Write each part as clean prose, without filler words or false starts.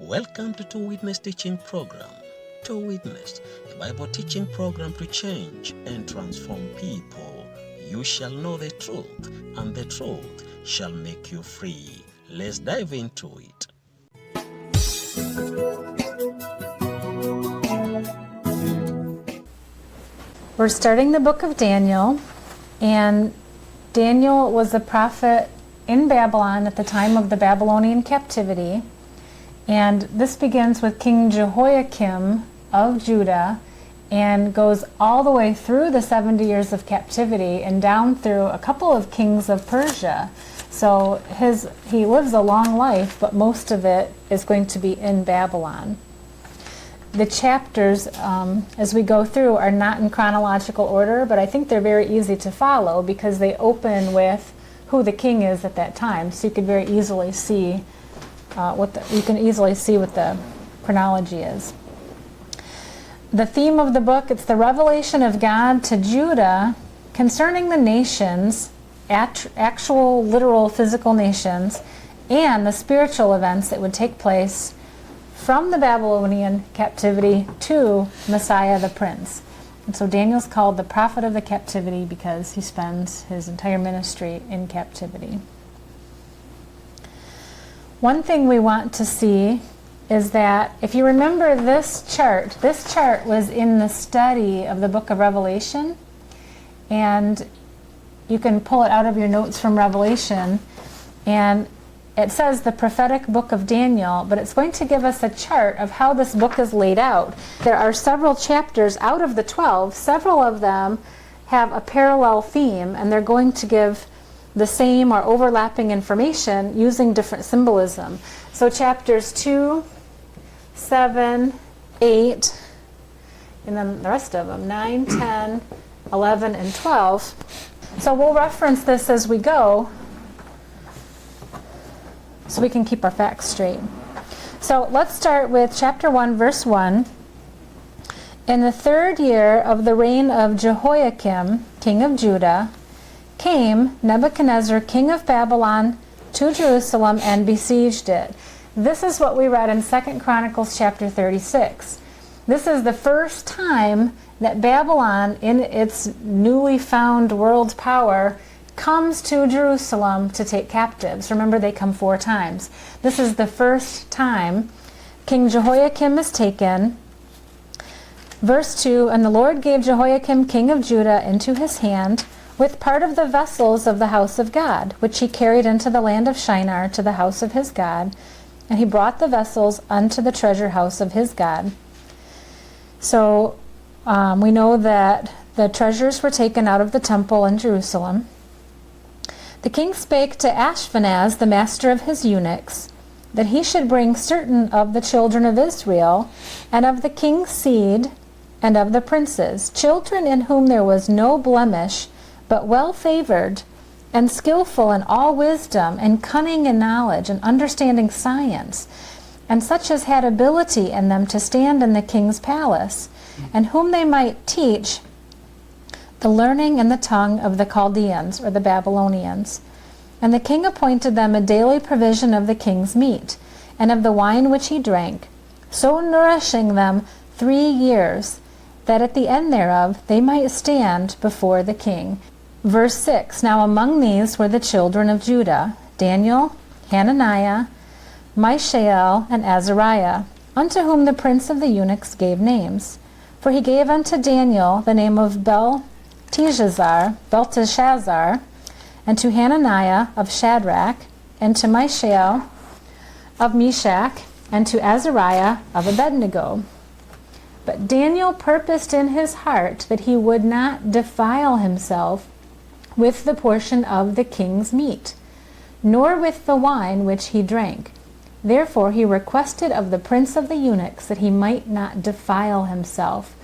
Welcome to Two Witness Teaching Program. Two Witness, a Bible teaching program to change and transform people. You shall know the truth, and the truth shall make you free. Let's dive into it. We're starting the book of Daniel, and Daniel was a prophet in Babylon at the time of the Babylonian captivity. And this begins with King Jehoiakim of Judah and goes all the way through the 70 years of captivity and down through a couple of kings of Persia. So he lives a long life, but most of it is going to be in Babylon. The chapters, as we go through, are not in chronological order, but I think they're very easy to follow because they open with who the king is at that time. So you could very easily see what the chronology is. The theme of the book, it's the revelation of God to Judah concerning the nations, actual, literal, physical nations, and the spiritual events that would take place from the Babylonian captivity to Messiah the Prince. And so Daniel's called the prophet of the captivity because he spends his entire ministry in captivity. One thing we want to see is that if you remember this chart was in the study of the book of Revelation, and you can pull it out of your notes from Revelation, and it says the prophetic book of Daniel, but it's going to give us a chart of how this book is laid out. There are several chapters out of the 12. Several of them have a parallel theme, and they're going to give the same or overlapping information using different symbolism. So chapters 2, 7, 8, and then the rest of them, 9, 10, 11, and 12. So we'll reference this as we go so we can keep our facts straight. So let's start with chapter 1, verse 1. In the 3rd year of the reign of Jehoiakim, king of Judah, came Nebuchadnezzar, king of Babylon, to Jerusalem and besieged it. This is what we read in 2 Chronicles chapter 36. This is the first time that Babylon, in its newly found world power, comes to Jerusalem to take captives. Remember, they come 4 times. This is the first time King Jehoiakim is taken. Verse 2, and the Lord gave Jehoiakim, king of Judah, into his hand, with part of the vessels of the house of God, which he carried into the land of Shinar to the house of his God, and he brought the vessels unto the treasure house of his God. So we know that the treasures were taken out of the temple in Jerusalem. The king spake to Ashpenaz, the master of his eunuchs, that he should bring certain of the children of Israel, and of the king's seed, and of the princes, children in whom there was no blemish, but well-favored, and skillful in all wisdom, and cunning in knowledge, and understanding science, and such as had ability in them to stand in the king's palace, and whom they might teach the learning and the tongue of the Chaldeans, or the Babylonians. And the king appointed them a daily provision of the king's meat, and of the wine which he drank, so nourishing them 3 years, that at the end thereof they might stand before the king. Verse 6, now among these were the children of Judah, Daniel, Hananiah, Mishael, and Azariah, unto whom the prince of the eunuchs gave names. For he gave unto Daniel the name of Belteshazzar, and to Hananiah of Shadrach, and to Mishael of Meshach, and to Azariah of Abednego. But Daniel purposed in his heart that he would not defile himself with the portion of the king's meat, nor with the wine which he drank. Therefore he requested of the prince of the eunuchs that he might not defile himself.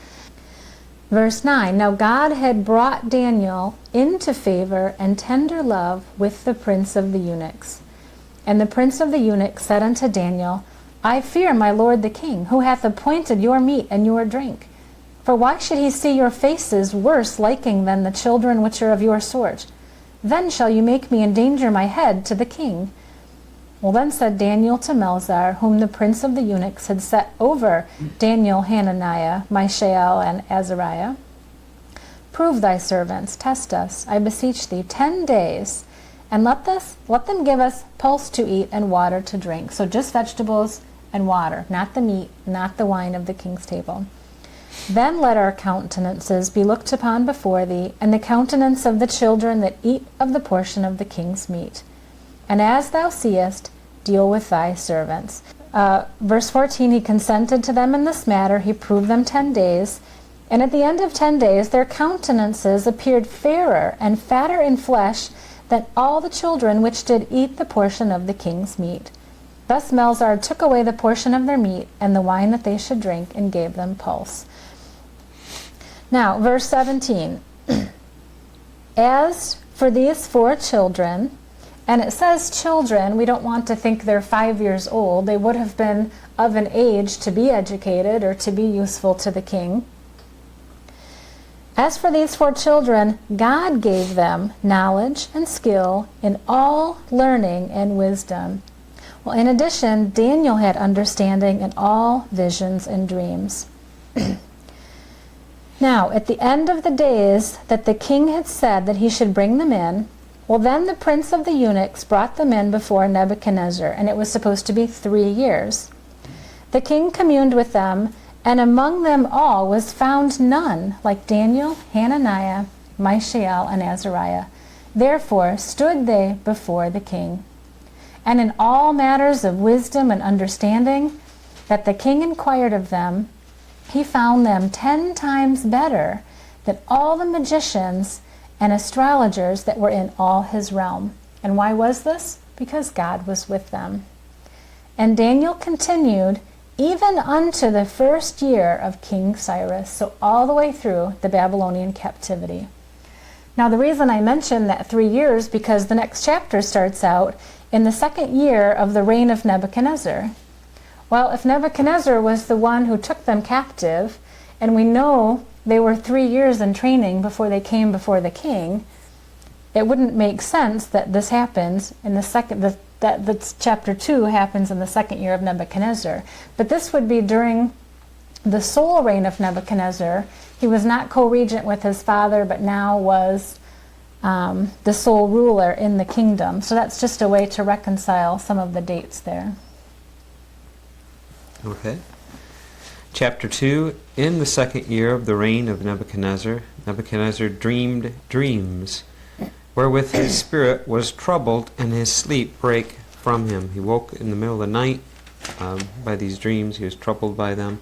Verse 9, now God had brought Daniel into favor and tender love with the prince of the eunuchs. And the prince of the eunuchs said unto Daniel, I fear my lord the king, who hath appointed your meat and your drink. For why should he see your faces worse liking than the children which are of your sort? Then shall you make me endanger my head to the king. Well, then said Daniel to Melzar, whom the prince of the eunuchs had set over Daniel, Hananiah, Mishael, and Azariah, prove thy servants, test us, I beseech thee, 10 days, and let them give us pulse to eat and water to drink. So just vegetables and water, not the meat, not the wine of the king's table. Then let our countenances be looked upon before thee, and the countenance of the children that eat of the portion of the king's meat. And as thou seest, deal with thy servants. Verse 14, he consented to them in this matter. He proved them 10 days. And at the end of 10 days, their countenances appeared fairer and fatter in flesh than all the children which did eat the portion of the king's meat. Thus Melzar took away the portion of their meat and the wine that they should drink, and gave them pulse. Now, verse 17. As for these 4 children, and it says children, we don't want to think they're 5 years old. They would have been of an age to be educated or to be useful to the king. As for these 4 children, God gave them knowledge and skill in all learning and wisdom. Well, in addition, Daniel had understanding in all visions and dreams. Now, at the end of the days that the king had said that he should bring them in, well, then the prince of the eunuchs brought them in before Nebuchadnezzar, and it was supposed to be 3 years. The king communed with them, and among them all was found none like Daniel, Hananiah, Mishael, and Azariah. Therefore stood they before the king. And in all matters of wisdom and understanding that the king inquired of them, he found them 10 times better than all the magicians and astrologers that were in all his realm. And why was this? Because God was with them. And Daniel continued even unto the 1st year of King Cyrus, so all the way through the Babylonian captivity. Now the reason I mention that 3 years, because the next chapter starts out in the 2nd year of the reign of Nebuchadnezzar. Well, if Nebuchadnezzar was the one who took them captive, and we know they were 3 years in training before they came before the king, it wouldn't make sense that this happens in the second, that chapter 2 happens in the 2nd year of Nebuchadnezzar. But this would be during the sole reign of Nebuchadnezzar. He was not co-regent with his father, but now was the sole ruler in the kingdom. So that's just a way to reconcile some of the dates there. Okay. Chapter 2. In the 2nd year of the reign of Nebuchadnezzar, Nebuchadnezzar dreamed dreams, wherewith his spirit was troubled, and his sleep brake from him. He woke in the middle of the night by these dreams. He was troubled by them.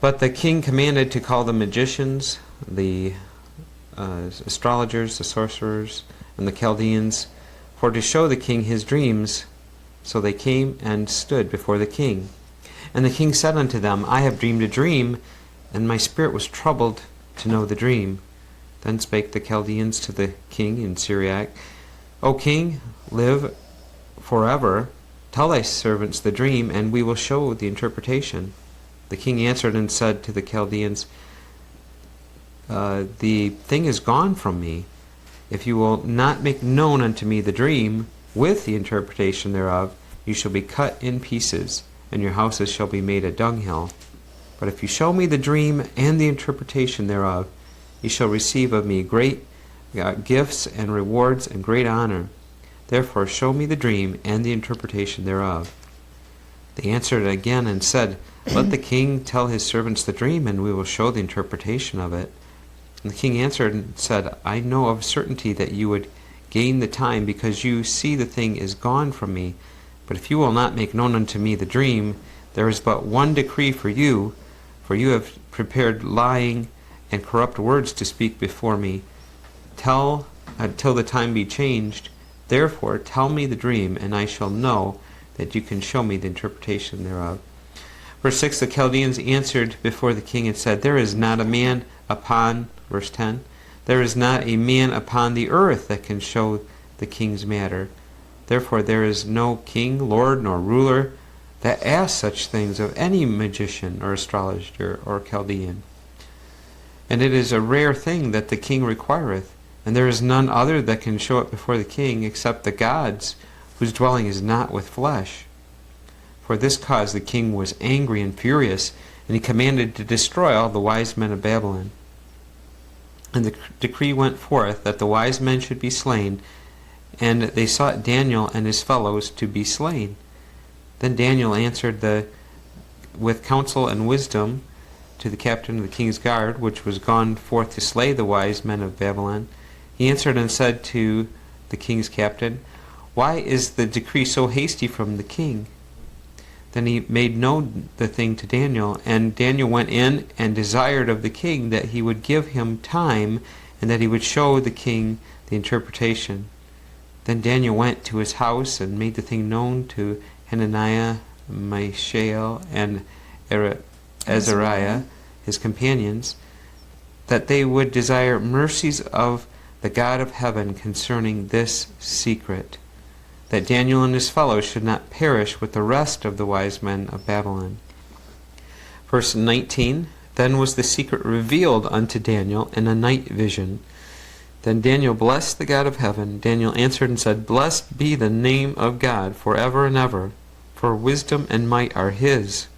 But the king commanded to call the magicians, the astrologers, the sorcerers, and the Chaldeans, for to show the king his dreams. So they came and stood before the king. And the king said unto them, I have dreamed a dream, and my spirit was troubled to know the dream. Then spake the Chaldeans to the king in Syriac, O king, live forever. Tell thy servants the dream, and we will show the interpretation. The king answered and said to the Chaldeans, the thing is gone from me. If you will not make known unto me the dream, with the interpretation thereof, you shall be cut in pieces, and your houses shall be made a dunghill. But if you show me the dream and the interpretation thereof, ye shall receive of me great gifts and rewards and great honor. Therefore show me the dream and the interpretation thereof. They answered again and said, Let the king tell his servants the dream, and we will show the interpretation of it. And the king answered and said, I know of certainty that you would gain the time, because you see the thing is gone from me. But if you will not make known unto me the dream, there is but one decree for you have prepared lying and corrupt words to speak before me, till the time be changed. Therefore tell me the dream, and I shall know that you can show me the interpretation thereof. Verse 6, the Chaldeans answered before the king and said, There is not a man upon, verse 10, there is not a man upon the earth that can show the king's matter. Therefore there is no king, lord, nor ruler that asks such things of any magician or astrologer or Chaldean. And it is a rare thing that the king requireth, and there is none other that can show it before the king except the gods whose dwelling is not with flesh. For this cause the king was angry and furious, and he commanded to destroy all the wise men of Babylon. And the decree went forth that the wise men should be slain, and they sought Daniel and his fellows to be slain. Then Daniel answered with counsel and wisdom to the captain of the king's guard, which was gone forth to slay the wise men of Babylon. He answered and said to the king's captain, Why is the decree so hasty from the king? Then he made known the thing to Daniel, and Daniel went in and desired of the king that he would give him time, and that he would show the king the interpretation. Then Daniel went to his house and made the thing known to Hananiah, Mishael, and Azariah, his companions, that they would desire mercies of the God of heaven concerning this secret, that Daniel and his fellows should not perish with the rest of the wise men of Babylon. Verse 19, Then was the secret revealed unto Daniel in a night vision. Then Daniel blessed the God of heaven. Daniel answered and said, Blessed be the name of God forever and ever, for wisdom and might are his.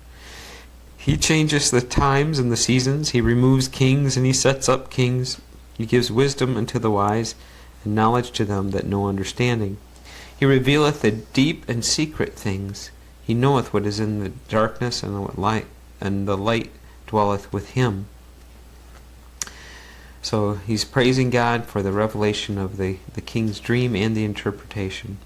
He changeth the times and the seasons. He removes kings and he sets up kings. He gives wisdom unto the wise, and knowledge to them that know understanding. He revealeth the deep and secret things. He knoweth what is in the darkness, and the light dwelleth with him. So he's praising God for the revelation of the king's dream and the interpretation.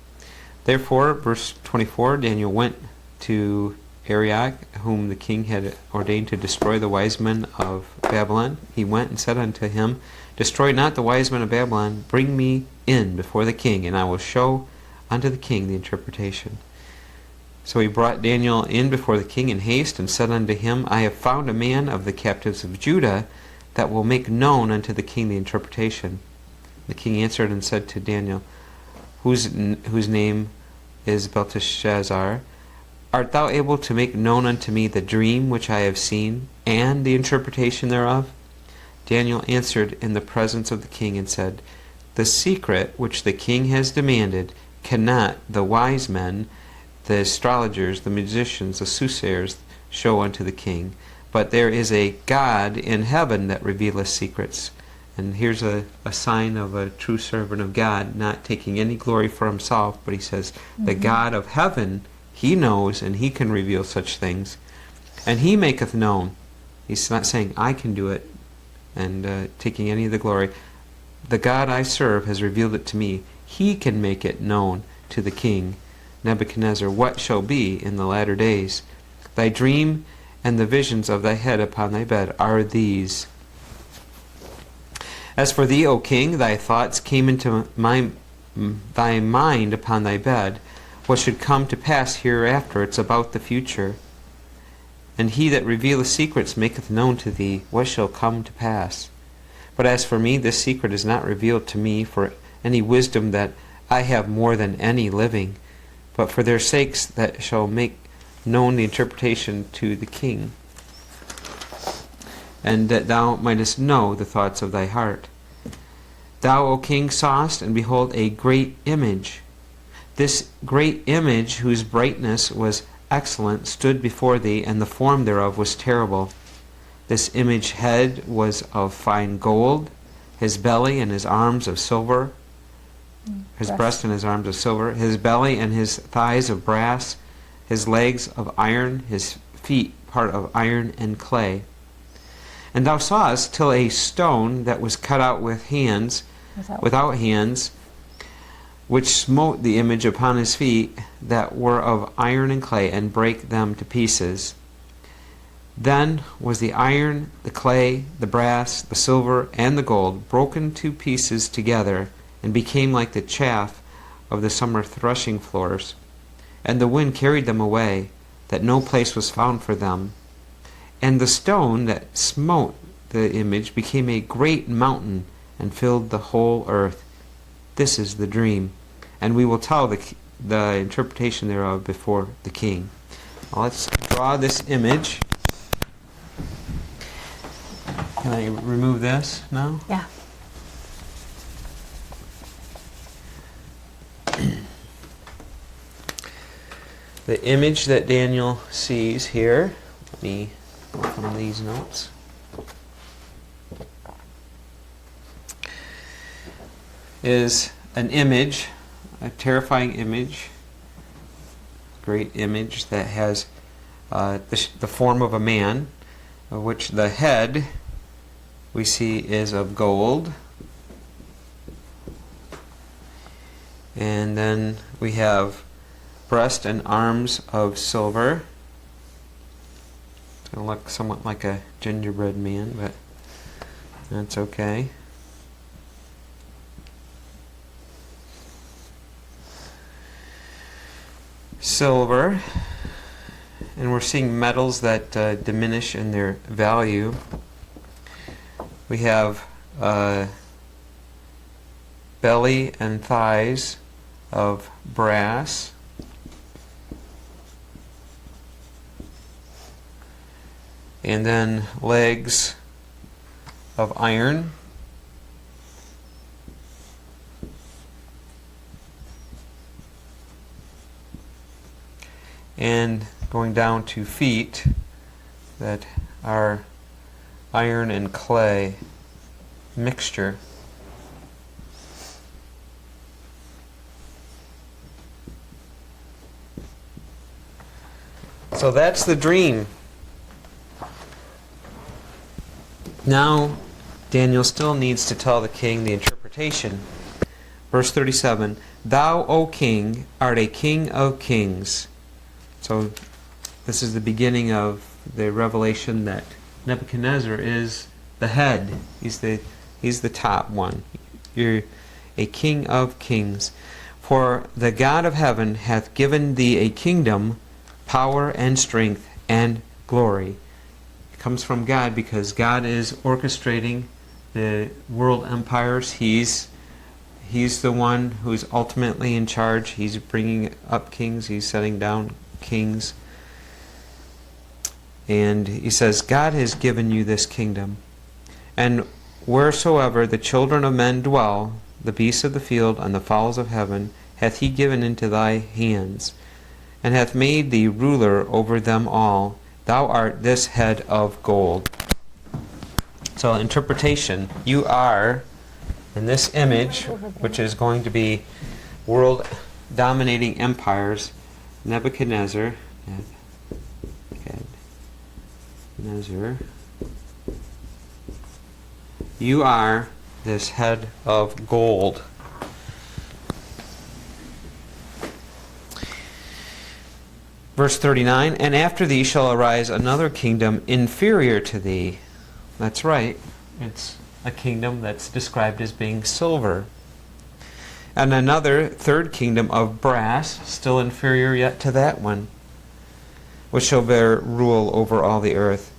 Therefore, verse 24, Daniel went to Arioch, whom the king had ordained to destroy the wise men of Babylon. He went and said unto him, Destroy not the wise men of Babylon, bring me in before the king, and I will show unto the king the interpretation. So he brought Daniel in before the king in haste, and said unto him, I have found a man of the captives of Judah, that will make known unto the king the interpretation. The king answered and said to Daniel, whose name is Belteshazzar, Art thou able to make known unto me the dream which I have seen, and the interpretation thereof? Daniel answered in the presence of the king and said, The secret which the king has demanded cannot the wise men, the astrologers, the magicians, the soothsayers show unto the king. But there is a God in heaven that revealeth secrets. And here's a sign of a true servant of God, not taking any glory for himself, but he says, The God of heaven, he knows, and he can reveal such things. And he maketh known. He's not saying, I can do it, and taking any of the glory. The God I serve has revealed it to me. He can make it known to the king Nebuchadnezzar what shall be in the latter days. Thy dream and the visions of thy head upon thy bed are these. As for thee, O king, thy thoughts came into thy mind upon thy bed, what should come to pass hereafter. It's about the future. And he that revealeth secrets maketh known to thee what shall come to pass. But as for me, this secret is not revealed to me for any wisdom that I have more than any living, but for their sakes that shall make known the interpretation to the king, and that thou mightest know the thoughts of thy heart. Thou, O king, sawest, and behold, a great image. This great image, whose brightness was excellent, stood before thee, and the form thereof was terrible. This image head was of fine gold, his belly and his arms of silver, his breast and his arms of silver, his belly and his thighs of brass, his legs of iron, his feet part of iron and clay. And thou sawest till a stone that was cut out with hands, without hands, which smote the image upon his feet, that were of iron and clay, and brake them to pieces. Then was the iron, the clay, the brass, the silver, and the gold broken to pieces together, and became like the chaff of the summer threshing floors. And the wind carried them away, that no place was found for them. And the stone that smote the image became a great mountain, and filled the whole earth. This is the dream, and we will tell the interpretation thereof before the king. Now let's draw this image. Can I remove this now? Yeah. The image that Daniel sees here, let me go from these notes. Is an image, a terrifying image, great image that has the form of a man, of which the head we see is of gold. And then we have breast and arms of silver. It's going to look somewhat like a gingerbread man, but that's okay. Silver, and we're seeing metals that diminish in their value. We have belly and thighs of brass, and then legs of iron, and going down to feet that are iron and clay mixture. So that's the dream. Now Daniel still needs to tell the king the interpretation. Verse 37, Thou, O king, art a king of kings. So this is the beginning of the revelation that Nebuchadnezzar is the head. He's the top one. You're a king of kings. For the God of heaven hath given thee a kingdom, power and strength and glory. It comes from God because God is orchestrating the world empires. He's the one who's ultimately in charge. He's bringing up kings. He's setting down kings. And he says, God has given you this kingdom. And wheresoever the children of men dwell, the beasts of the field and the fowls of heaven, hath he given into thy hands, and hath made thee ruler over them all. Thou art this head of gold. So Interpretation. You are, in this image, which is going to be world-dominating empires, Nebuchadnezzar. You are this head of gold. Verse 39, And after thee shall arise another kingdom inferior to thee. That's right. It's a kingdom that's described as being silver. And another third kingdom of brass, still inferior yet to that one, which shall bear rule over all the earth.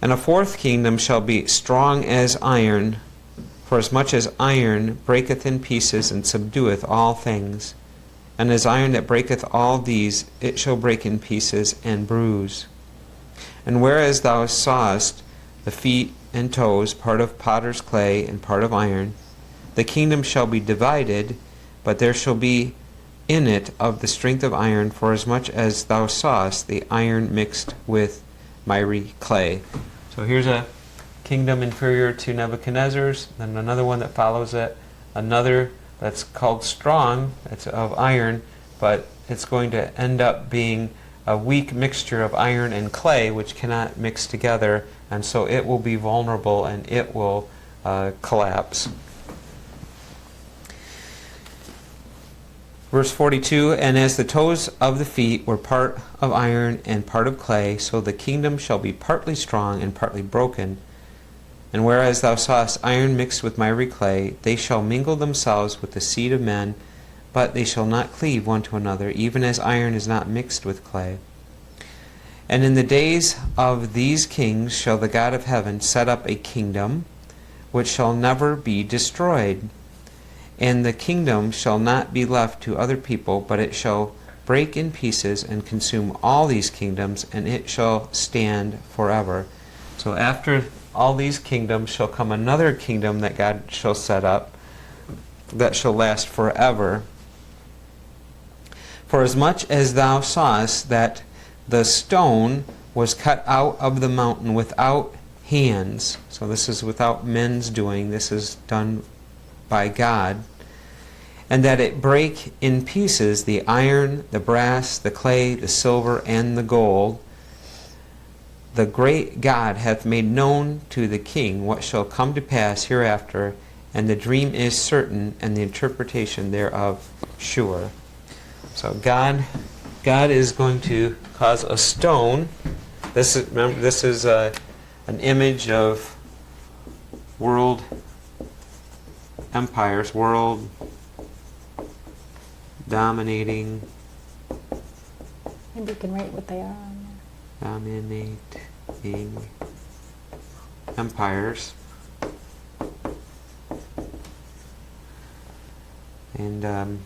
And a fourth kingdom shall be strong as iron, for as much as iron breaketh in pieces and subdueth all things. And as iron that breaketh all these, it shall break in pieces and bruise. And whereas thou sawest the feet and toes, part of potter's clay and part of iron, the kingdom shall be divided, but there shall be in it of the strength of iron, for as much as thou sawest the iron mixed with miry clay. So here's a kingdom inferior to Nebuchadnezzar's, then another one that follows it, another that's called strong, it's of iron, but it's going to end up being a weak mixture of iron and clay, which cannot mix together, and so it will be vulnerable and it will collapse. Verse 42, And as the toes of the feet were part of iron and part of clay, so the kingdom shall be partly strong and partly broken. And whereas thou sawest iron mixed with miry clay, they shall mingle themselves with the seed of men, but they shall not cleave one to another, even as iron is not mixed with clay. And in the days of these kings shall the God of heaven set up a kingdom, which shall never be destroyed. And the kingdom shall not be left to other people, but it shall break in pieces and consume all these kingdoms, and it shall stand forever. So after all these kingdoms shall come another kingdom that God shall set up, that shall last forever. For as much as thou sawest that the stone was cut out of the mountain without hands, so this is without men's doing, this is done by God, and that it brake in pieces the iron, the brass, the clay, the silver, and the gold, the great God hath made known to the king what shall come to pass hereafter, and the dream is certain, and the interpretation thereof sure. So God is going to cause a stone. This is, remember, this is an image of world empires, world dominating. Maybe you can write what they are on there. Dominating empires. And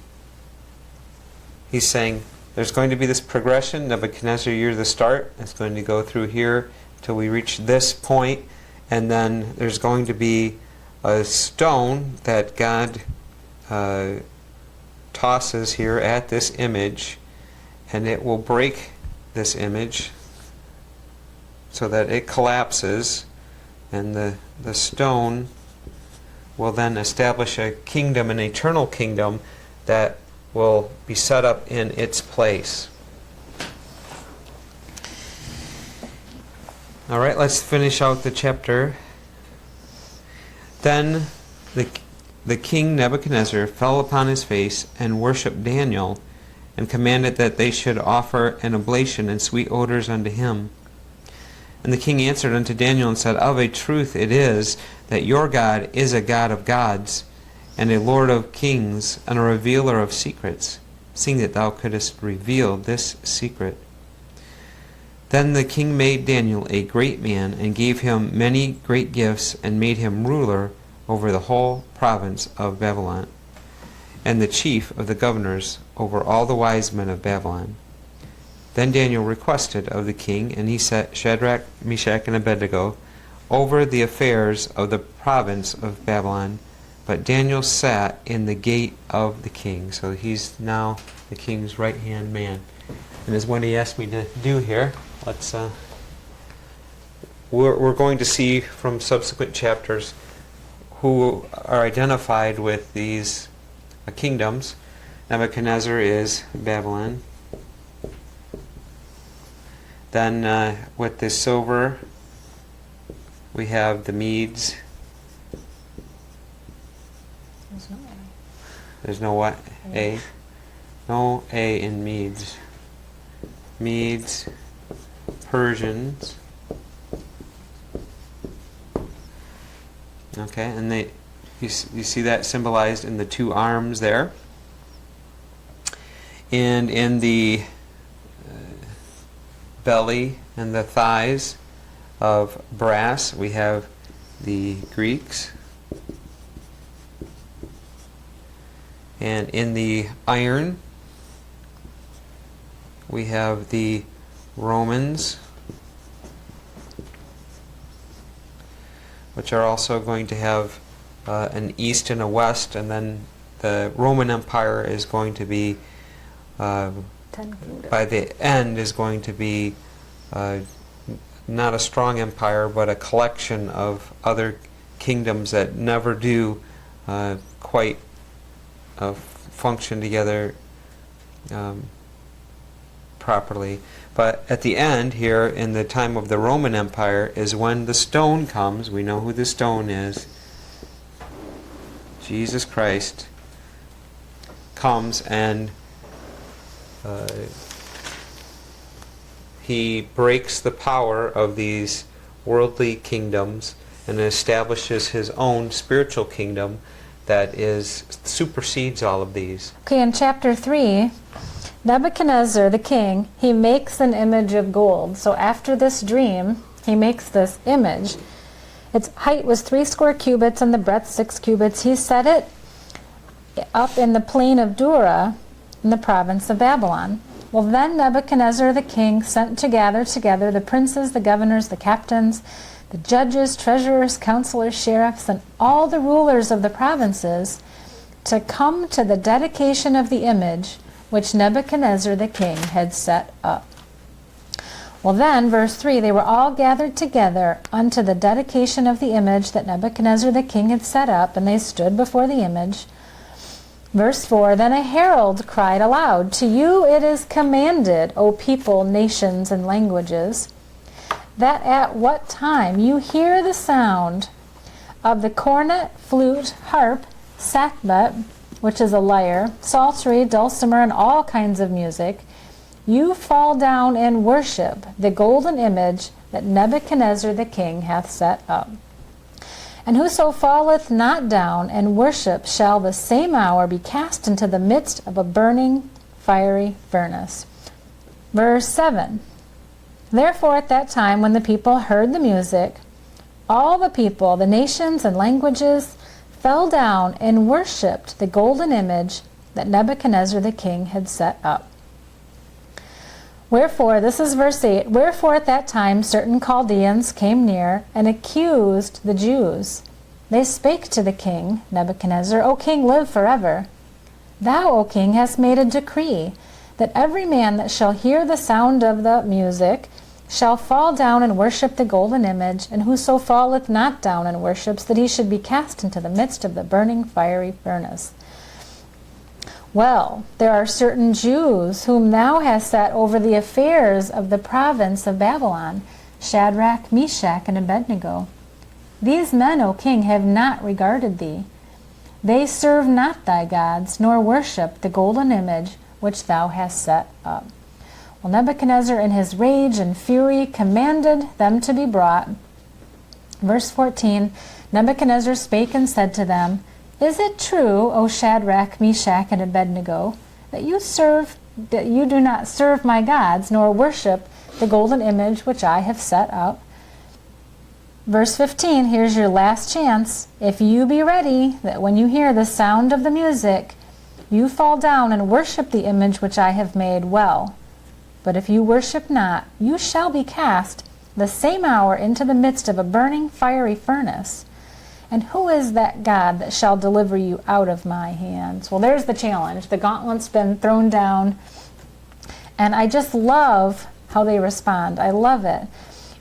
he's saying there's going to be this progression. Nebuchadnezzar, you're the start. It's going to go through here till we reach this point, and then there's going to be a stone that God tosses here at this image, and it will break this image so that it collapses, and the stone will then establish a kingdom, an eternal kingdom that will be set up in its place. All right, let's finish out the chapter. Then the king Nebuchadnezzar fell upon his face and worshipped Daniel, and commanded that they should offer an oblation and sweet odors unto him. And the king answered unto Daniel and said, Of a truth it is that your God is a God of gods, and a Lord of kings, and a revealer of secrets, seeing that thou couldst reveal this secret. Then the king made Daniel a great man, and gave him many great gifts, and made him ruler over the whole province of Babylon, and the chief of the governors over all the wise men of Babylon. Then Daniel requested of the king, and he set Shadrach, Meshach, and Abednego over the affairs of the province of Babylon. But Daniel sat in the gate of the king. So he's now the king's right-hand man. And as Wendy asked me to do here, let's we're going to see from subsequent chapters who are identified with these kingdoms. Nebuchadnezzar is Babylon. Then with the silver, we have the Medes. There's no what? A? No A in Medes. Medes, Persians. Okay, and you see that symbolized in the two arms there. And in the belly and the thighs of brass, we have the Greeks. And in the iron, we have the Romans, which are also going to have an east and a west, and then the Roman Empire is going to be, by the end, is going to be not a strong empire, but a collection of other kingdoms that never do quite function together properly. But at the end here, in the time of the Roman Empire, is when the stone comes. We know who the stone is. Jesus Christ comes, and he breaks the power of these worldly kingdoms and establishes his own spiritual kingdom that supersedes all of these. Okay, in chapter 3, Nebuchadnezzar, the king, he makes an image of gold. So after this dream, he makes this image. Its height was 60 cubits and the breadth 6 cubits. He set it up in the plain of Dura in the province of Babylon. Well, then Nebuchadnezzar the king sent to gather together the princes, the governors, the captains, the judges, treasurers, counselors, sheriffs, and all the rulers of the provinces to come to the dedication of the image which Nebuchadnezzar the king had set up. Well then, verse 3, they were all gathered together unto the dedication of the image that Nebuchadnezzar the king had set up, and they stood before the image. Verse 4, then a herald cried aloud, to you it is commanded, O people, nations, and languages, that at what time you hear the sound of the cornet, flute, harp, sackbut, which is a lyre, psaltery, dulcimer, and all kinds of music, you fall down and worship the golden image that Nebuchadnezzar the king hath set up. And whoso falleth not down and worship shall the same hour be cast into the midst of a burning fiery furnace. Verse 7, therefore at that time when the people heard the music, all the people, the nations and languages, fell down and worshipped the golden image that Nebuchadnezzar the king had set up. Wherefore, this is verse 8, wherefore at that time certain Chaldeans came near and accused the Jews. They spake to the king, Nebuchadnezzar, O king, live forever. Thou, O king, hast made a decree that every man that shall hear the sound of the music shall fall down and worship the golden image, and whoso falleth not down and worships, that he should be cast into the midst of the burning fiery furnace. Well, there are certain Jews whom thou hast set over the affairs of the province of Babylon, Shadrach, Meshach, and Abednego. These men, O king, have not regarded thee. They serve not thy gods, nor worship the golden image which thou hast set up. Well, Nebuchadnezzar in his rage and fury commanded them to be brought. Verse 14, Nebuchadnezzar spake and said to them, is it true, O Shadrach, Meshach, and Abednego, that you do not serve my gods, nor worship the golden image which I have set up? Verse 15, here's your last chance. If you be ready, that when you hear the sound of the music, you fall down and worship the image which I have made, well. But if you worship not, you shall be cast the same hour into the midst of a burning fiery furnace. And who is that God that shall deliver you out of my hands? Well, there's the challenge. The gauntlet's been thrown down. And I just love how they respond. I love it.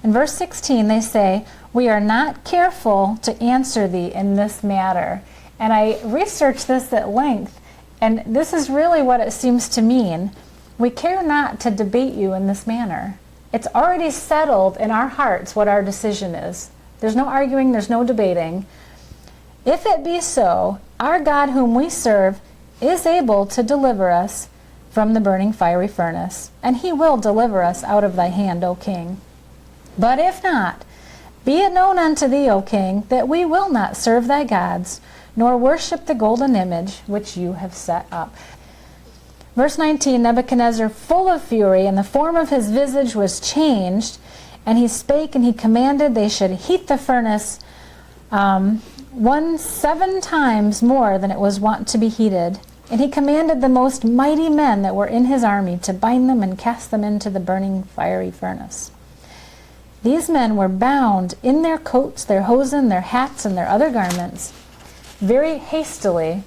In verse 16, they say, we are not careful to answer thee in this matter. And I researched this at length. And this is really what it seems to mean. We care not to debate you in this manner. It's already settled in our hearts what our decision is. There's no arguing, there's no debating. If it be so, our God whom we serve is able to deliver us from the burning fiery furnace, and he will deliver us out of thy hand, O king. But if not, be it known unto thee, O king, that we will not serve thy gods, nor worship the golden image which you have set up. Verse 19, Nebuchadnezzar, full of fury, and the form of his visage was changed, and he spake and he commanded they should heat the furnace 7 times more than it was wont to be heated. And he commanded the most mighty men that were in his army to bind them and cast them into the burning fiery furnace. These men were bound in their coats, their hosen, their hats, and their other garments, very hastily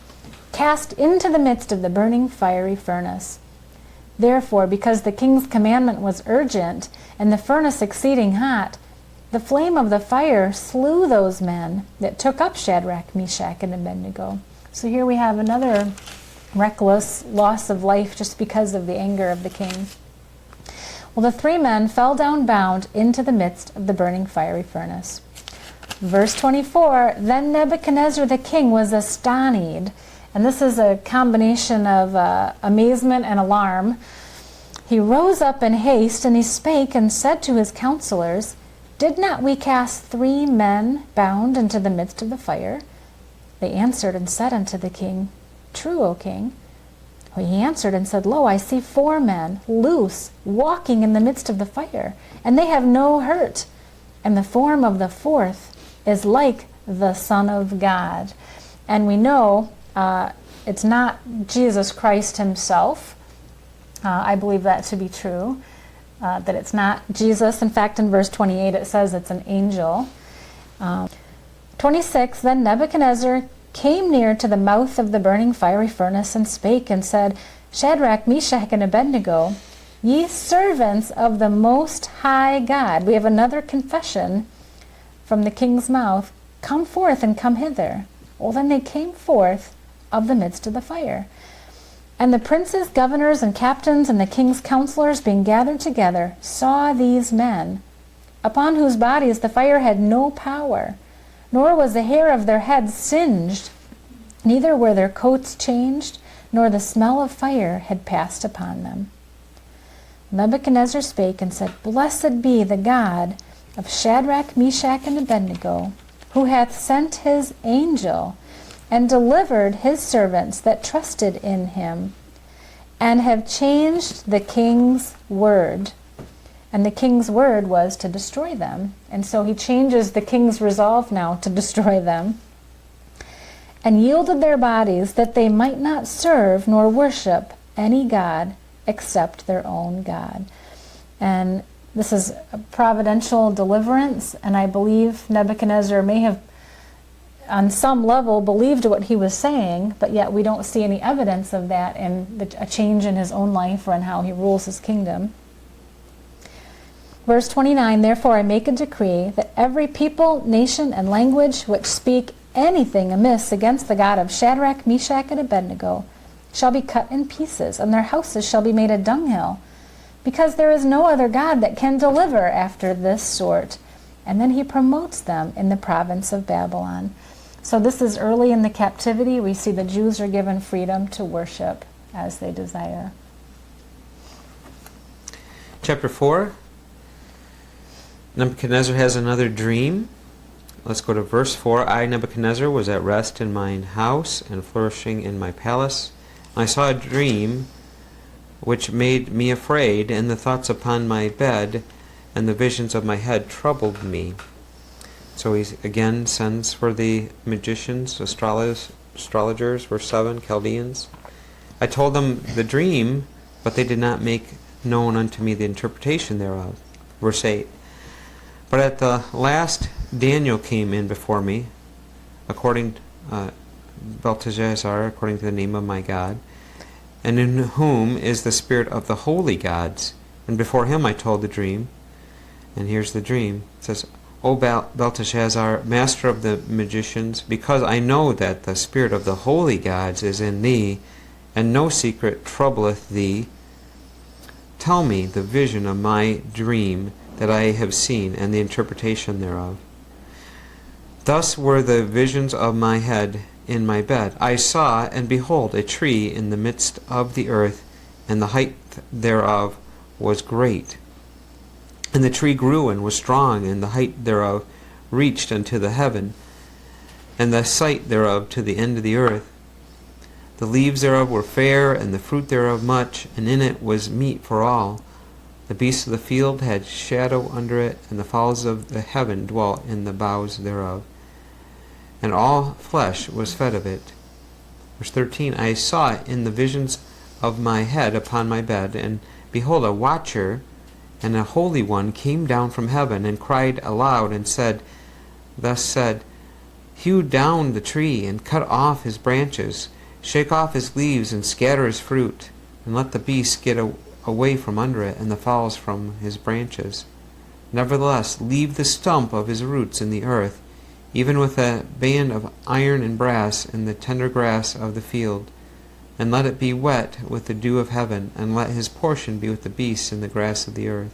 cast into the midst of the burning fiery furnace. Therefore, because the king's commandment was urgent, and the furnace exceeding hot, the flame of the fire slew those men that took up Shadrach, Meshach, and Abednego. So here we have another reckless loss of life just because of the anger of the king. Well, the 3 men fell down bound into the midst of the burning fiery furnace. Verse 24, then Nebuchadnezzar the king was astonied. And this is a combination of amazement and alarm. He rose up in haste, and he spake and said to his counselors, did not we cast 3 men bound into the midst of the fire? They answered and said unto the king, true, O king. Well, he answered and said, lo, I see 4 men loose, walking in the midst of the fire, and they have no hurt. And the form of the 4th is like the Son of God. And we know it's not Jesus Christ himself. I believe that to be true, that it's not Jesus. In fact, in verse 28, it says it's an angel. 26, then Nebuchadnezzar came near to the mouth of the burning fiery furnace and spake and said, Shadrach, Meshach, and Abednego, ye servants of the Most High God. We have another confession from the king's mouth. Come forth and come hither. Well, then they came forth of the midst of the fire. And the princes, governors, and captains, and the king's counselors, being gathered together, saw these men, upon whose bodies the fire had no power, nor was the hair of their heads singed, neither were their coats changed, nor the smell of fire had passed upon them. Nebuchadnezzar spake and said, Blessed be the God of Shadrach, Meshach, and Abednego, who hath sent his angel, and delivered his servants that trusted in him, and have changed the king's word. And the king's word was to destroy them. And so he changes the king's resolve now to destroy them. And yielded their bodies that they might not serve nor worship any god except their own God. And this is a providential deliverance, and I believe Nebuchadnezzar may have on some level believed what he was saying, but yet we don't see any evidence of that in a change in his own life or in how he rules his kingdom. Verse 29, Therefore I make a decree that every people, nation, and language which speak anything amiss against the God of Shadrach, Meshach, and Abednego shall be cut in pieces, and their houses shall be made a dunghill, because there is no other God that can deliver after this sort. And then he promotes them in the province of Babylon. So this is early in the captivity. We see the Jews are given freedom to worship as they desire. Chapter 4. Nebuchadnezzar has another dream. Let's go to verse 4. I, Nebuchadnezzar, was at rest in mine house and flourishing in my palace. I saw a dream which made me afraid, and the thoughts upon my bed and the visions of my head troubled me. So he again sends for the magicians, astrologers, verse 7, Chaldeans. I told them the dream, but they did not make known unto me the interpretation thereof. Verse 8. But at the last Daniel came in before me, according Belteshazzar, according to the name of my God, and in whom is the spirit of the holy gods. And before him I told the dream. And here's the dream. It says, O Belteshazzar, master of the magicians, because I know that the spirit of the holy gods is in thee, and no secret troubleth thee, tell me the vision of my dream that I have seen, and the interpretation thereof. Thus were the visions of my head in my bed. I saw, and behold, a tree in the midst of the earth, and the height thereof was great. And the tree grew and was strong, and the height thereof reached unto the heaven, and the sight thereof to the end of the earth. The leaves thereof were fair, and the fruit thereof much, and in it was meat for all. The beasts of the field had shadow under it, and the fowls of the heaven dwelt in the boughs thereof. And all flesh was fed of it. Verse 13, I saw it in the visions of my head upon my bed, and behold, a watcher and a holy one came down from heaven, and cried aloud, and said, thus said, Hew down the tree, and cut off his branches, shake off his leaves, and scatter his fruit, and let the beasts get away from under it, and the fowls from his branches. Nevertheless, leave the stump of his roots in the earth, even with a band of iron and brass in the tender grass of the field, and let it be wet with the dew of heaven, and let his portion be with the beasts in the grass of the earth.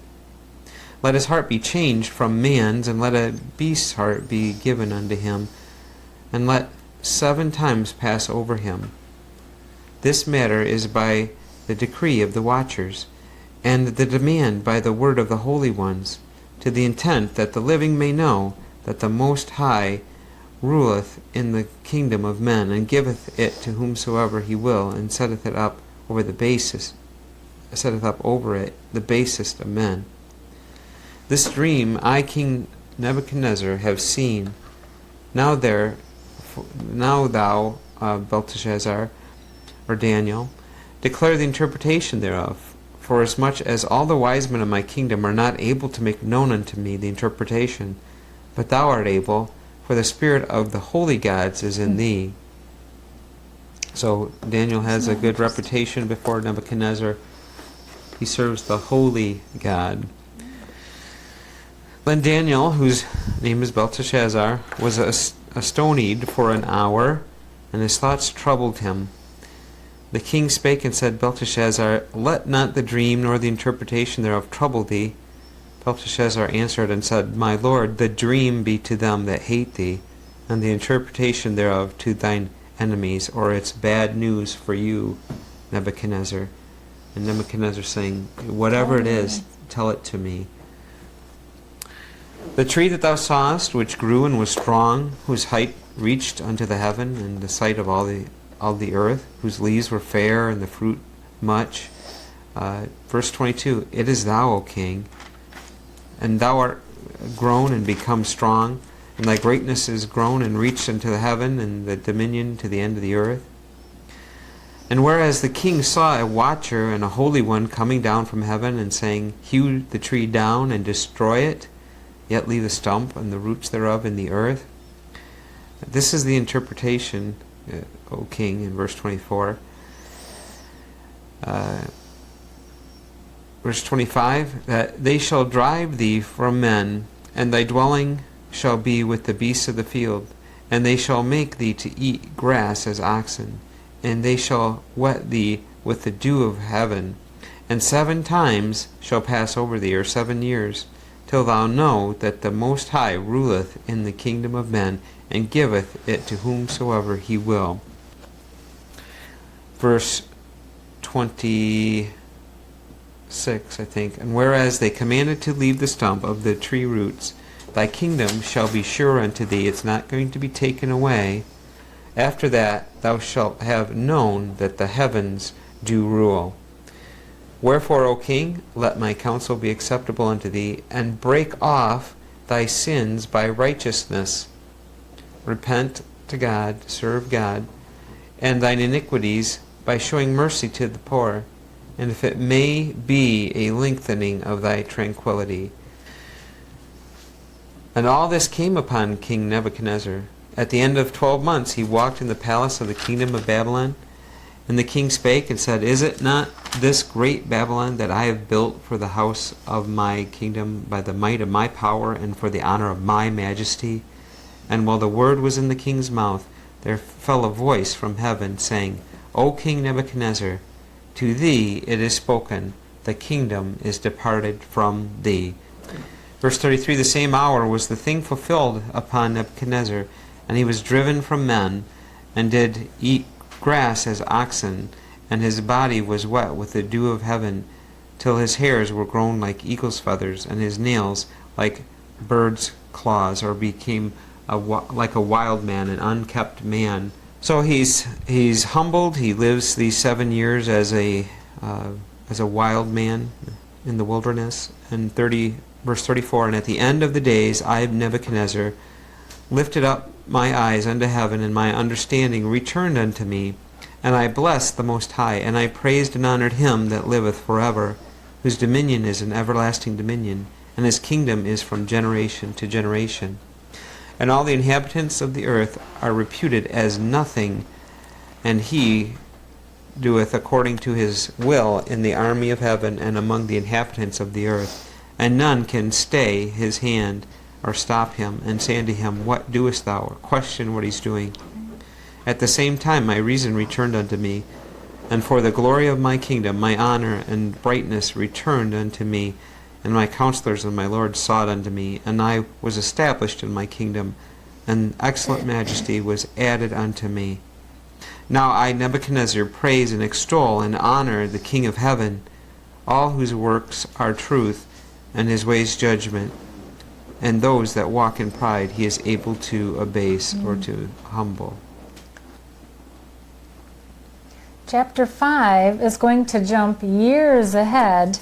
Let his heart be changed from man's, and let a beast's heart be given unto him, and let 7 times pass over him. This matter is by the decree of the watchers, and the demand by the word of the holy ones, to the intent that the living may know that the Most High ruleth in the kingdom of men, and giveth it to whomsoever he will, and setteth it up over the basest, setteth up over it the basest of men. This dream I, King Nebuchadnezzar, have seen. Now thou, Belteshazzar, or Daniel, declare the interpretation thereof, forasmuch as all the wise men of my kingdom are not able to make known unto me the interpretation, but thou art able, for the spirit of the holy gods is in thee. So Daniel has a good reputation before Nebuchadnezzar. He serves the holy God. Then Daniel, whose name is Belteshazzar, was astonied for an hour, and his thoughts troubled him. The king spake and said, Belteshazzar, let not the dream nor the interpretation thereof trouble thee. Belteshazzar answered and said, My lord, the dream be to them that hate thee, and the interpretation thereof to thine enemies, or it's bad news for you, Nebuchadnezzar. And Nebuchadnezzar saying, whatever it is, tell it to me. The tree that thou sawest, which grew and was strong, whose height reached unto the heaven, and the sight of all the earth, whose leaves were fair, and the fruit much. Verse 22, It is thou, O king, and thou art grown and become strong, and thy greatness is grown and reached unto the heaven, and the dominion to the end of the earth. And whereas the king saw a watcher and a holy one coming down from heaven, and saying, Hew the tree down and destroy it, yet leave the stump and the roots thereof in the earth. This is the interpretation, O king, in verse 24. Verse 25, that they shall drive thee from men, and thy dwelling shall be with the beasts of the field, and they shall make thee to eat grass as oxen, and they shall wet thee with the dew of heaven, and 7 times shall pass over thee, or 7 years, till thou know that the Most High ruleth in the kingdom of men, and giveth it to whomsoever he will. Verse 26, I think. And whereas they commanded to leave the stump of the tree roots, thy kingdom shall be sure unto thee. It's not going to be taken away. After that thou shalt have known that the heavens do rule. Wherefore, O king, let my counsel be acceptable unto thee, and break off thy sins by righteousness. Repent to God, serve God, and thine iniquities by showing mercy to the poor, and if it may be a lengthening of thy tranquility. And all this came upon King Nebuchadnezzar. At the end of 12 months he walked in the palace of the kingdom of Babylon. And the king spake and said, Is it not this great Babylon that I have built for the house of my kingdom by the might of my power and for the honor of my majesty? And while the word was in the king's mouth, there fell a voice from heaven, saying, O King Nebuchadnezzar, to thee it is spoken, the kingdom is departed from thee. Verse 33, The same hour was the thing fulfilled upon Nebuchadnezzar, and he was driven from men, and did eat grass as oxen, and his body was wet with the dew of heaven, till his hairs were grown like eagle's feathers, and his nails like bird's claws, or became like a wild man, an unkept man. So he's humbled. He lives these 7 years as a wild man in the wilderness. And verse 34, And at the end of the days I, Nebuchadnezzar, lifted up my eyes unto heaven, and my understanding returned unto me. And I blessed the Most High, and I praised and honored him that liveth forever, whose dominion is an everlasting dominion, and his kingdom is from generation to generation. And all the inhabitants of the earth are reputed as nothing, and he doeth according to his will in the army of heaven and among the inhabitants of the earth. And none can stay his hand or stop him, and say unto him, What doest thou? Or question what he's doing. At the same time my reason returned unto me, and for the glory of my kingdom my honor and brightness returned unto me, and my counselors and my lord sought unto me, and I was established in my kingdom, and excellent majesty was added unto me. Now I, Nebuchadnezzar, praise and extol and honor the King of heaven, all whose works are truth, and his ways judgment, and those that walk in pride he is able to abase or to humble. Chapter 5 is going to jump years ahead,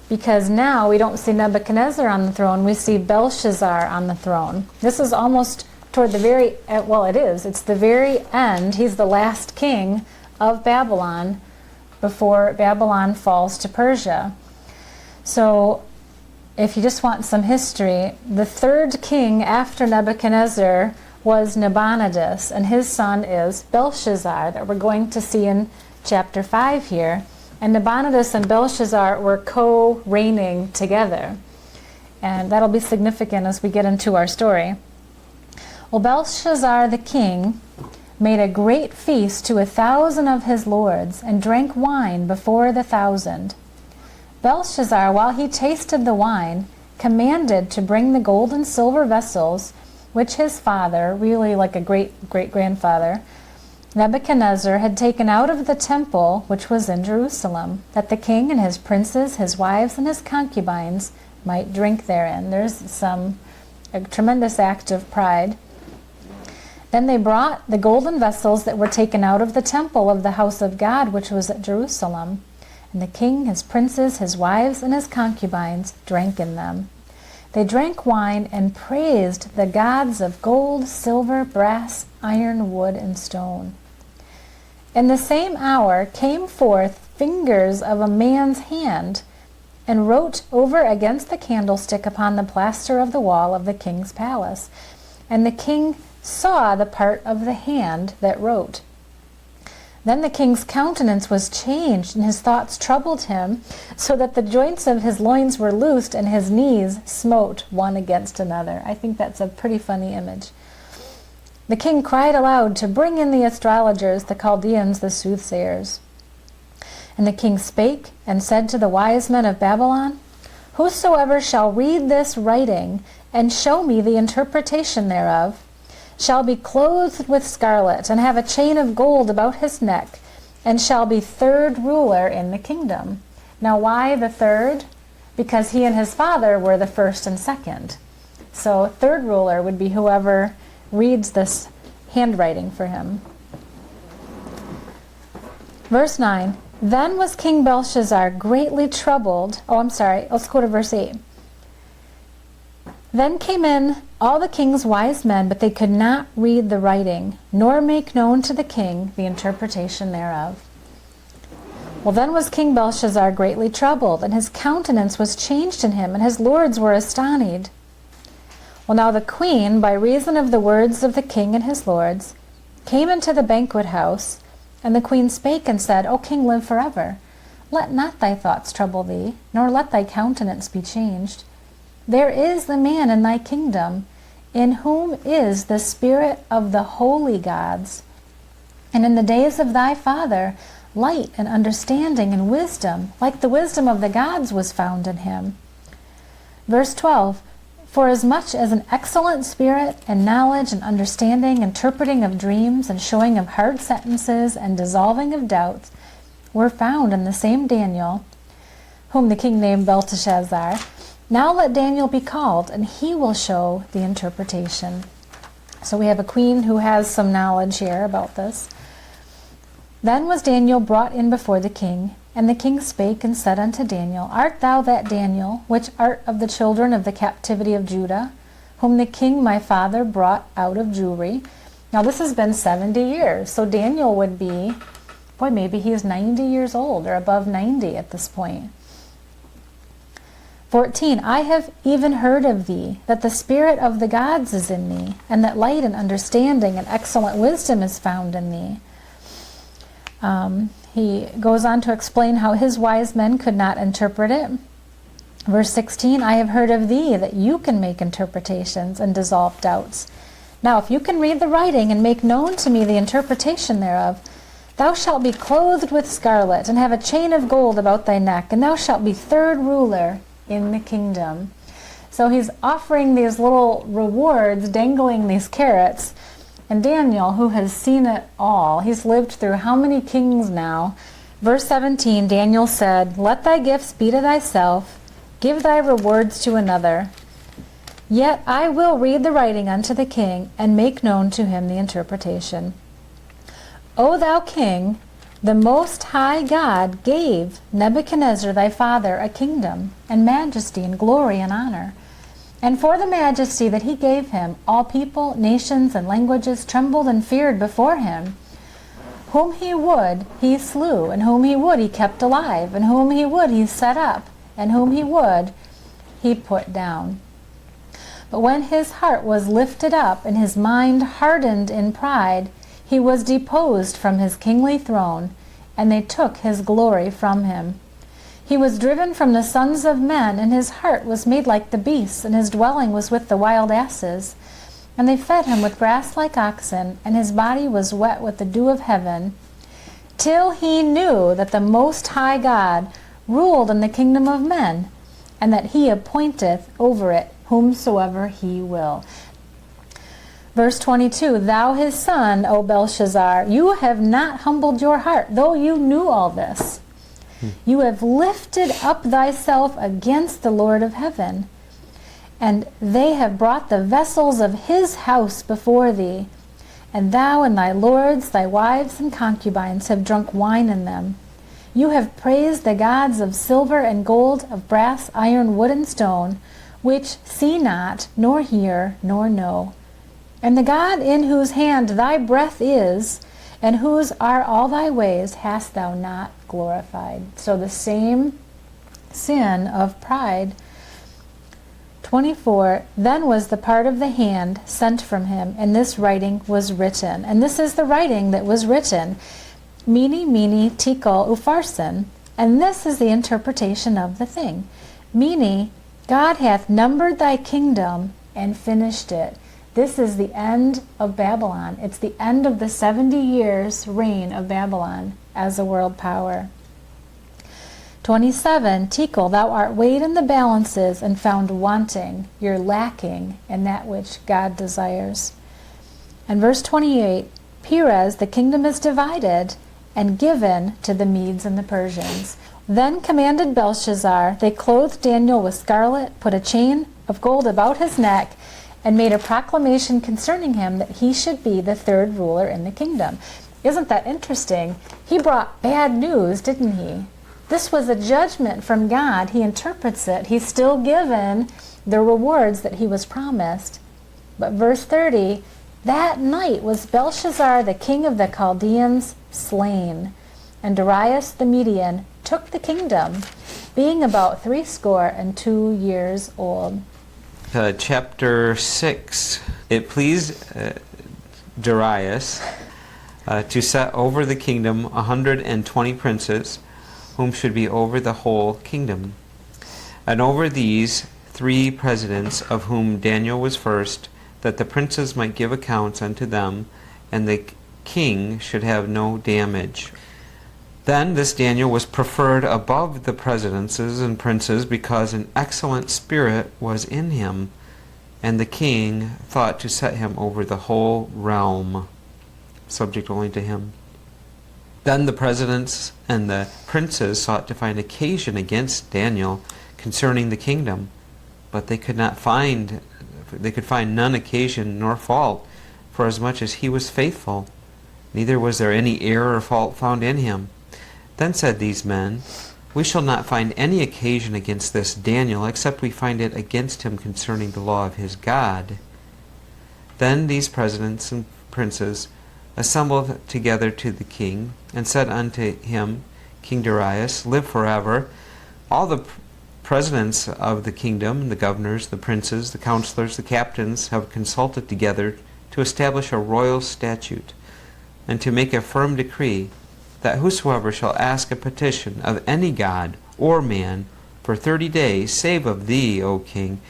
because now we don't see Nebuchadnezzar on the throne, we see Belshazzar on the throne. This is almost toward the very, well, it's the very end. He's the last king of Babylon before Babylon falls to Persia. So if you just want some history, the third king after Nebuchadnezzar was Nabonidus, and his son is Belshazzar, that we're going to see in chapter 5 here. And Nabonidus and Belshazzar were co-reigning together. And that'll be significant as we get into our story. Well, Belshazzar the king made a great feast to 1,000 of his lords, and drank wine before the 1,000. Belshazzar, while he tasted the wine, commanded to bring the gold and silver vessels which his father, really like a great-great-grandfather, Nebuchadnezzar, had taken out of the temple which was in Jerusalem, that the king and his princes, his wives, and his concubines might drink therein. There's a tremendous act of pride. Then they brought the golden vessels that were taken out of the temple of the house of God, which was at Jerusalem. And the king, his princes, his wives, and his concubines drank in them. They drank wine and praised the gods of gold, silver, brass, iron, wood, and stone. In the same hour came forth fingers of a man's hand, and wrote over against the candlestick upon the plaster of the wall of the king's palace. And the king saw the part of the hand that wrote. Then the king's countenance was changed, and his thoughts troubled him, so that the joints of his loins were loosed, and his knees smote one against another. I think that's a pretty funny image. The king cried aloud to bring in the astrologers, the Chaldeans, the soothsayers. And the king spake and said to the wise men of Babylon, Whosoever shall read this writing, and show me the interpretation thereof, shall be clothed with scarlet, and have a chain of gold about his neck, and shall be third ruler in the kingdom. Now why the third? Because he and his father were the first and second. So third ruler would be whoever reads this handwriting for him. Verse 9, Then was King Belshazzar greatly troubled. Let's go to verse 8. Then came in all the king's wise men, but they could not read the writing, nor make known to the king the interpretation thereof. Well, then was King Belshazzar greatly troubled, and his countenance was changed in him, and his lords were astonished. Well, now the queen, by reason of the words of the king and his lords, came into the banquet house, and the queen spake and said, O king, live forever. Let not thy thoughts trouble thee, nor let thy countenance be changed. There is the man in thy kingdom, in whom is the spirit of the holy gods. And in the days of thy father, light and understanding and wisdom, like the wisdom of the gods, was found in him. Verse 12, Forasmuch as an excellent spirit and knowledge and understanding, interpreting of dreams and showing of hard sentences and dissolving of doubts were found in the same Daniel, whom the king named Belteshazzar, now let Daniel be called, and he will show the interpretation. So we have a queen who has some knowledge here about this. Then was Daniel brought in before the king, and the king spake and said unto Daniel, Art thou that Daniel, which art of the children of the captivity of Judah, whom the king my father brought out of Jewry? Now this has been 70 years, so Daniel would be, maybe he's 90 years old, or above 90 at this point. 14, I have even heard of thee, that the spirit of the gods is in thee, and that light and understanding and excellent wisdom is found in thee. He goes on to explain how his wise men could not interpret it. Verse 16, I have heard of thee, that you can make interpretations and dissolve doubts. Now if you can read the writing and make known to me the interpretation thereof, thou shalt be clothed with scarlet, and have a chain of gold about thy neck, and thou shalt be third ruler in the kingdom. So he's offering these little rewards, dangling these carrots. And Daniel, who has seen it all, he's lived through how many kings now? Verse 17, Daniel said, Let thy gifts be to thyself, give thy rewards to another. Yet I will read the writing unto the king, and make known to him the interpretation. O thou king, the Most High God gave Nebuchadnezzar thy father a kingdom, and majesty, and glory, and honor. And for the majesty that he gave him, all people, nations, and languages trembled and feared before him. Whom he would, he slew, and whom he would, he kept alive, and whom he would, he set up, and whom he would, he put down. But when his heart was lifted up and his mind hardened in pride, he was deposed from his kingly throne, and they took his glory from him. He was driven from the sons of men, and his heart was made like the beasts, and his dwelling was with the wild asses. And they fed him with grass like oxen, and his body was wet with the dew of heaven, till he knew that the Most High God ruled in the kingdom of men, and that he appointeth over it whomsoever he will. Verse 22, Thou his son, O Belshazzar, you have not humbled your heart, though you knew all this. You have lifted up thyself against the Lord of heaven, and they have brought the vessels of his house before thee, and thou and thy lords, thy wives and concubines have drunk wine in them. You have praised the gods of silver and gold, of brass, iron, wood, and stone, which see not, nor hear, nor know. And the God in whose hand thy breath is, and whose are all thy ways, hast thou not glorified. So the same sin of pride. 24, Then was the part of the hand sent from him, and this writing was written. And this is the writing that was written. Mene, mene, tekel, upharsin. And this is the interpretation of the thing. Mene, God hath numbered thy kingdom and finished it. This is the end of Babylon. It's the end of the 70 years reign of Babylon as a world power. 27, Tekel, thou art weighed in the balances and found wanting. You're lacking in that which God desires. And verse 28, Perez, the kingdom is divided and given to the Medes and the Persians. Then commanded Belshazzar, they clothed Daniel with scarlet, put a chain of gold about his neck, and made a proclamation concerning him that he should be the third ruler in the kingdom. Isn't that interesting? He brought bad news, didn't he? This was a judgment from God. He interprets it. He's still given the rewards that he was promised. But verse 30, that night was Belshazzar, the king of the Chaldeans, slain, and Darius the Median took the kingdom, being about 62 years old. Chapter 6. It pleased Darius to set over the kingdom 120 princes, whom should be over the whole kingdom. And over these 3 presidents, of whom Daniel was first, that the princes might give accounts unto them, and the king should have no damage. Then this Daniel was preferred above the presidents and princes, because an excellent spirit was in him, and the king thought to set him over the whole realm, subject only to him. Then the presidents and the princes sought to find occasion against Daniel concerning the kingdom, but they could find none occasion nor fault, for as much as he was faithful, neither was there any error or fault found in him. Then said these men, We shall not find any occasion against this Daniel, except we find it against him concerning the law of his God. Then these presidents and princes assembled together to the king, and said unto him, King Darius, live forever. All the presidents of the kingdom, the governors, the princes, the counselors, the captains, have consulted together to establish a royal statute, and to make a firm decree, that whosoever shall ask a petition of any god or man for 30 days, save of thee, O king,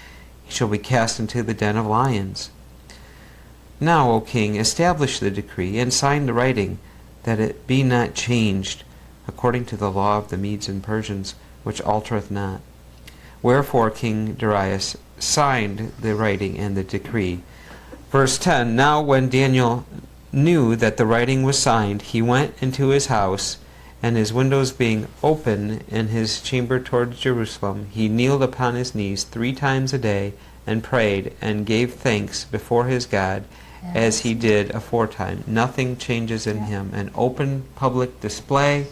he shall be cast into the den of lions. Now, O king, establish the decree, and sign the writing, that it be not changed, according to the law of the Medes and Persians, which altereth not. Wherefore King Darius signed the writing and the decree. Verse 10, Now when Daniel knew that the writing was signed, he went into his house, and his windows being open in his chamber towards Jerusalem, he kneeled upon his knees 3 times a day, and prayed, and gave thanks before his God, as he did aforetime. Nothing changes in him. An open public display,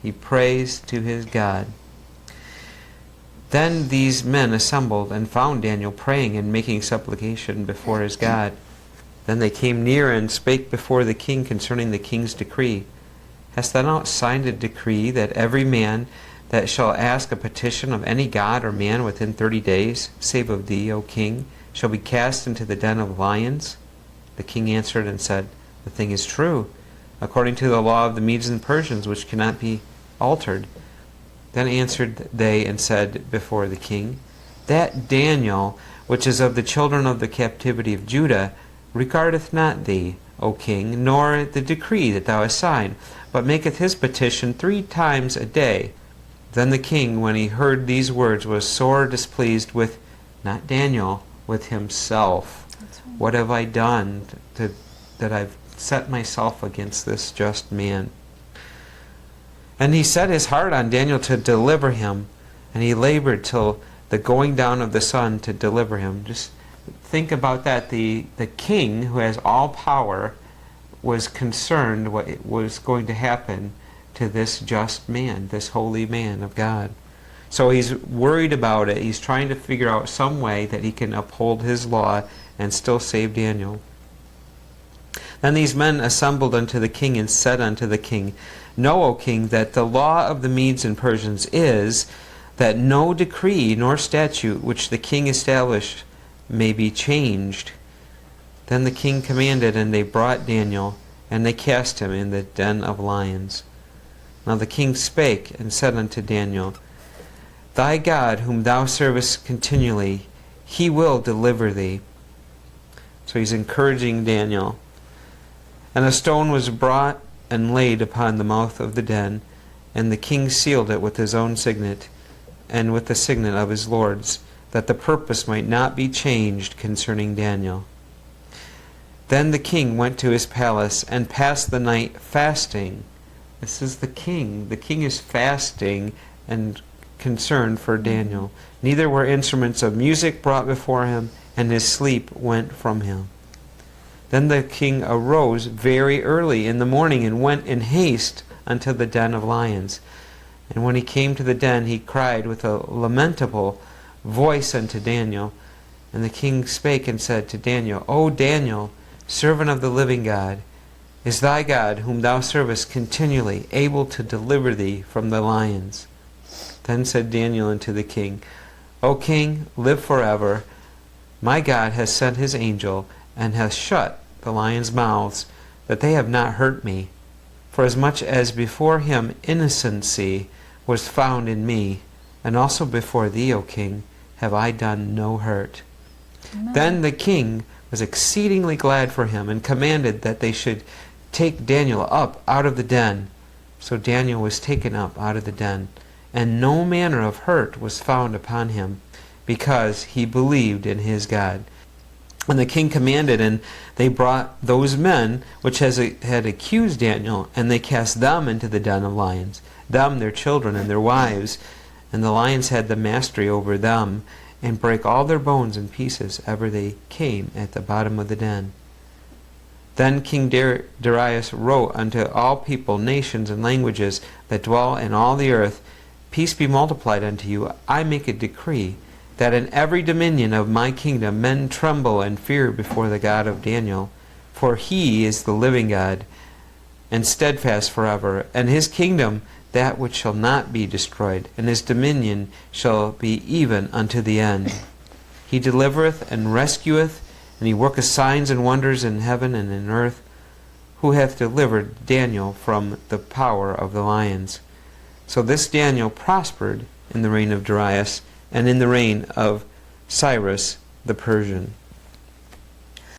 he prays to his God. Then these men assembled, and found Daniel praying and making supplication before his God. Then they came near and spake before the king concerning the king's decree. Hast thou not signed a decree that every man that shall ask a petition of any god or man within 30 days, save of thee, O king, shall be cast into the den of lions? The king answered and said, The thing is true, according to the law of the Medes and Persians, which cannot be altered. Then answered they and said before the king, That Daniel, which is of the children of the captivity of Judah, regardeth not thee, O king, nor the decree that thou hast signed, but maketh his petition 3 times a day. Then the king, when he heard these words, was sore displeased with, not Daniel, with himself. Right. What have I done that I've set myself against this just man? And he set his heart on Daniel to deliver him, and he labored till the going down of the sun to deliver him. Just think about that. The king, who has all power, was concerned what was going to happen to this just man, this holy man of God. So he's worried about it. He's trying to figure out some way that he can uphold his law and still save Daniel. Then these men assembled unto the king and said unto the king, Know, O king, that the law of the Medes and Persians is that no decree nor statute which the king established may be changed. Then the king commanded, and they brought Daniel, and they cast him in the den of lions. Now the king spake and said unto Daniel, Thy God, whom thou servest continually, he will deliver thee. So he's encouraging Daniel. And a stone was brought and laid upon the mouth of the den, and the king sealed it with his own signet, and with the signet of his lords, that the purpose might not be changed concerning Daniel. Then the king went to his palace, and passed the night fasting. This is the king. The king is fasting and concerned for Daniel. Neither were instruments of music brought before him, and his sleep went from him. Then the king arose very early in the morning, and went in haste unto the den of lions. And when he came to the den, he cried with a lamentable voice unto Daniel. And the king spake and said to Daniel, O Daniel, servant of the living God, is thy God, whom thou servest continually, able to deliver thee from the lions? Then said Daniel unto the king, O king, live forever. My God has sent his angel, and hath shut the lions' mouths, that they have not hurt me. For as much as before him innocency was found in me, and also before thee, O king, have I done no hurt. Amen. Then the king was exceedingly glad for him, and commanded that they should take Daniel up out of the den. So Daniel was taken up out of the den, and no manner of hurt was found upon him, because he believed in his God. And the king commanded, and they brought those men which had accused Daniel, and they cast them into the den of lions, them, their children, and their wives. And the lions had the mastery over them, and brake all their bones in pieces, ever they came at the bottom of the den. Then King Darius wrote unto all people, nations, and languages that dwell in all the earth, Peace be multiplied unto you. I make a decree, that in every dominion of my kingdom men tremble and fear before the God of Daniel, for he is the living God, and steadfast forever, and his kingdom that which shall not be destroyed, and his dominion shall be even unto the end. He delivereth and rescueth, and he worketh signs and wonders in heaven and in earth, who hath delivered Daniel from the power of the lions. So this Daniel prospered in the reign of Darius, and in the reign of Cyrus the Persian.